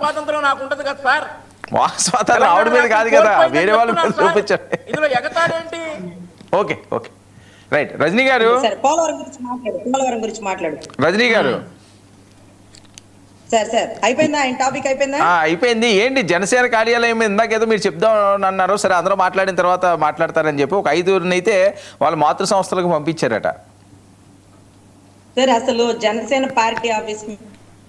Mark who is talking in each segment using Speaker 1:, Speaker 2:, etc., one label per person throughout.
Speaker 1: స్వాతంత్రం నాకు ఉంటది కదా సార్.
Speaker 2: వాక్ స్వాతంత్రం ఆవిడ మీద కాదు కదా, వేరే వాళ్ళ మీద చూపించండి.
Speaker 1: ఇందులో ఎగతాడేంటి?
Speaker 2: Okay okay right. రజనీ గారు,
Speaker 3: పోలవరం గురించి మాట్లాడు.
Speaker 2: రజనీ గారు
Speaker 3: సార్ అయిపోయిందా ఆయన టాపిక్?
Speaker 2: అయిపోయింది. ఏంటి జనసేన కార్యాలయం ఇందాకేదో మీరు చెప్దాం అన్నారు. సరే అందరూ మాట్లాడిన తర్వాత మాట్లాడతారని చెప్పి ఒక 5 అయితే వాళ్ళ మాతృ సంస్థలకు పంపించారట.
Speaker 3: సార్ అసలు జనసేన పార్టీ ఆఫీస్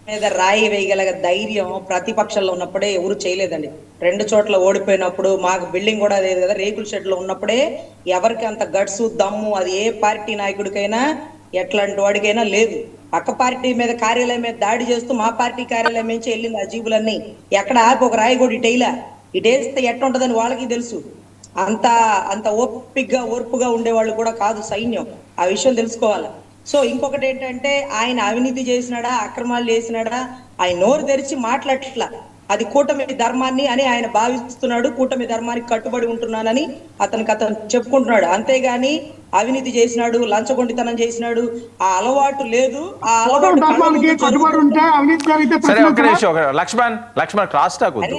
Speaker 3: మీద రాయి వేయగల ధైర్యం ప్రతిపక్షంలో ఉన్నప్పుడే ఎవరు చేయలేదండి. 2 చోట్ల ఓడిపోయినప్పుడు, మాకు బిల్డింగ్ కూడా లేదు కదా, రేకుల షెడ్ లో ఉన్నప్పుడే ఎవరికి అంత గట్సు దమ్ము అది ఏ పార్టీ నాయకుడికైనా ఎట్లాంటి వాడికైనా లేదు. పక్క పార్టీ మీద కార్యాలయం మీద దాడి చేస్తూ మా పార్టీ కార్యాలయం నుంచి వెళ్ళింది ఆ జీబులన్నీ. ఎక్కడ ఆపి ఒక రాయి కూడా ఇటేస్తే ఎట్టుంటదని వాళ్ళకి తెలుసు. అంత ఓర్పుగా ఉండేవాళ్ళు కూడా కాదు సైన్యం. ఆ విషయం తెలుసుకోవాలి. సో ఇంకొకటి ఏంటంటే ఆయన అవినీతి చేసినాడా, అక్రమాలు చేసినాడా, ఆయన నోరు తెరిచి మాట్లాడట్లా. అది కూటమి ధర్మాన్ని అని ఆయన భావిస్తున్నాడు, కూటమి ధర్మానికి కట్టుబడి ఉంటున్నానని అతను చెప్పుకుంటున్నాడు. అంతేగాని అవినీతి చేసినాడు, లంచగొండితనం చేసినాడు ఆ అలవాటు లేదు. ఆ అలవాటు
Speaker 2: లక్ష్మణ్ క్రాస్ టాక్ వద్దు,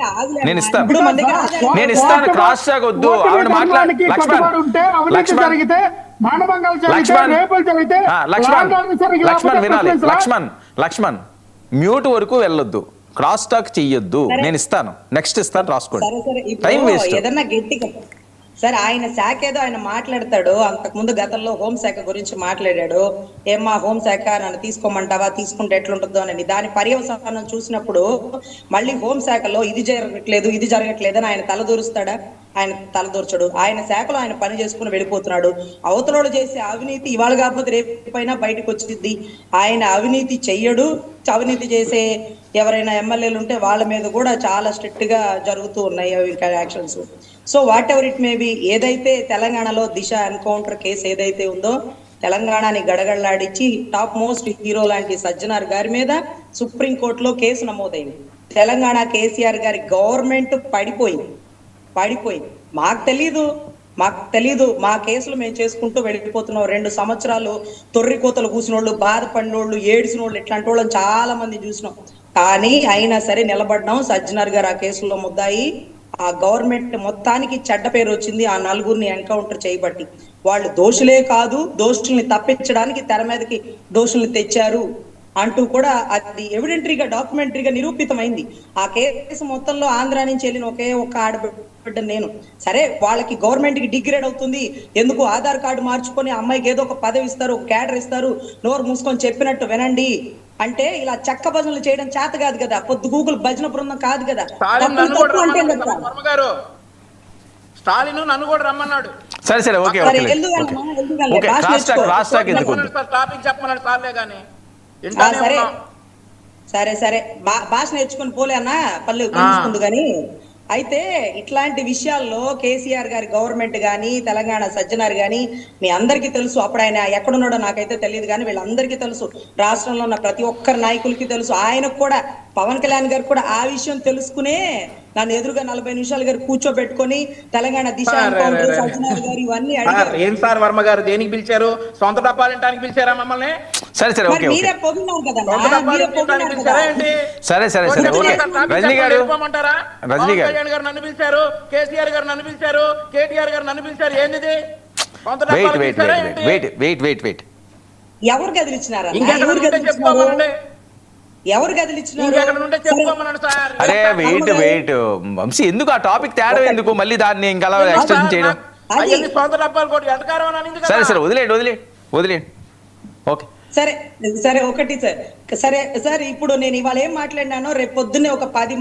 Speaker 2: నేను ఇస్తాను క్రాస్ టాక్ వద్దు. ఆవిడ మాట్లాడి లక్ష్మణ్ మ్యూట్ వరకు వెళ్ళొద్దు, క్రాస్ టాక్ చెయ్యొద్దు. నేను ఇస్తాను, నెక్స్ట్ ఇస్తాను, రాసుకోండి. Time waste.
Speaker 3: ఏదన్నా గట్టిగా సరే ఆయన శాఖ ఏదో ఆయన మాట్లాడతాడు. అంతకుముందు గతంలో హోంశాఖ గురించి మాట్లాడాడు. ఏమ్మా హోంశాఖ నన్ను తీసుకోమంటావా, తీసుకుంటే ఎట్లుంటుందో అని. దాని పర్యవసానం చూసినప్పుడు మళ్ళీ హోంశాఖలో ఇది జరగట్లేదు అని ఆయన తలదూరుస్తాడా? ఆయన తలదూర్చడు. ఆయన శాఖలో ఆయన పని చేసుకుని వెళ్ళిపోతున్నాడు. అవతలోడు చేసే అవినీతి ఇవాళ కాకపోతే రేపైనా బయటకు వచ్చింది. ఆయన అవినీతి చెయ్యడు. అవినీతి చేసే ఎవరైనా ఎమ్మెల్యేలు ఉంటే వాళ్ళ మీద కూడా చాలా స్ట్రిక్ట్ గా జరుగుతూ ఉన్నాయి ఇంకా actions. So what ever it may be, ఏదైతే తెలంగాణలో దిశ ఎన్కౌంటర్ కేసు ఏదైతే ఉందో తెలంగాణని గడగడలాడించి టాప్ మోస్ట్ హీరో లాంటి సజ్జనార్ గారి మీద సుప్రీంకోర్టులో కేసు నమోదైంది. తెలంగాణ కేసీఆర్ గారి గవర్నమెంట్ పడిపోయింది. మాకు తెలీదు. మా కేసులు మేము చేసుకుంటూ వెళ్ళిపోతున్నాం. 2 సంవత్సరాలు తొర్రి కోతలు కూసినోళ్ళు, బాధపడినోళ్ళు, ఏడ్చినోళ్ళు, ఇట్లాంటి వాళ్ళని చాలా మంది చూసినాం. కానీ అయినా సరే నిలబడ్డాం. సజ్జనార్ గారు ఆ కేసులో ముద్దాయి. ఆ గవర్నమెంట్ మొత్తానికి చెడ్డ పేరు వచ్చింది ఆ 4గురిని ఎన్కౌంటర్ చేయబట్టి. వాళ్ళు దోషులే కాదు, దోషుల్ని తప్పించడానికి తెర మీదకి దోషుల్ని తెచ్చారు అంటూ కూడా అది ఎవిడెంటరీగా డాక్యుమెంటరీగా నిరూపితమైంది. ఆ కేసు మొత్తంలో ఆంధ్ర నుంచి వెళ్ళిన ఒకే ఒక్క ఆడబిడ్డ నేను. సరే వాళ్ళకి గవర్నమెంట్ కి డిగ్రేడ్ అవుతుంది, ఎందుకు ఆధార్ కార్డు మార్చుకొని అమ్మాయికి ఏదో ఒక పదవి ఇస్తారు, ఒక క్యాడర్ ఇస్తారు, నోరు మూసుకొని చెప్పినట్టు వినండి అంటే ఇలా చెక్క భజనలు చేయడం చేత కాదు కదా, పొద్దు గూగుల్ భజన బృందం కాదు కదా.
Speaker 1: స్టాలిన్ నన్ను కూడా రమ్మన్నాడు.
Speaker 2: సరే ఓకే
Speaker 1: టాపిక్ చెప్పమన్నాడు సార్లే గానీ.
Speaker 3: సరే భాష నేర్చుకుని పోలే అన్న పల్లె కలుసుకుంది. కానీ అయితే ఇట్లాంటి విషయాల్లో కేసీఆర్ గారి గవర్నమెంట్ కానీ తెలంగాణ సజ్జనార్ కానీ మీ అందరికీ తెలుసు. అప్పుడు ఆయన ఎక్కడున్నాడో నాకైతే తెలియదు కానీ వీళ్ళందరికీ తెలుసు. రాష్ట్రంలో ఉన్న ప్రతి ఒక్కరి నాయకులకి తెలుసు. ఆయనకు కూడా పవన్ కళ్యాణ్ గారు కూడా ఆ విషయం తెలుసుకునే నన్ను ఎదురుగా 40 నిమిషాలు గారు కూర్చోబెట్టుకొని తెలంగాణ దిశ సజ్జనార్ గారు ఇవన్నీ అడిగారు.
Speaker 1: ఏం సార్ వర్మ గారు దేనికి పిలిచారు? సొంత డబ్బాలింటానికి పిలిచారా మమ్మల్ని?
Speaker 3: మీరే పొగినారు కదా.
Speaker 2: రజనీ గారు
Speaker 1: నన్ను పిలిచారు, కేసీఆర్ గారు నన్ను పిలిచారు, కేటీఆర్ గారు నన్ను పిలిచారు. ఏంది
Speaker 3: ఎవరు కదిలిచ్చినారా? ఎవరు కదిలిచ్చినారు?
Speaker 2: అరే వెయిట్ వంశీ, ఎందుకు ఆ టాపిక్ తేడా ఎందుకు మళ్ళీ దాన్ని ఇంకా ఎక్స్టెండ్ చేయడం? సరే వదిలేండి. ఓకే
Speaker 3: సరే ఒకటి సార్ ఇప్పుడు నేను ఇవాళ ఏం మాట్లాడినానో రేపు పొద్దున్నే ఒక 10 మంది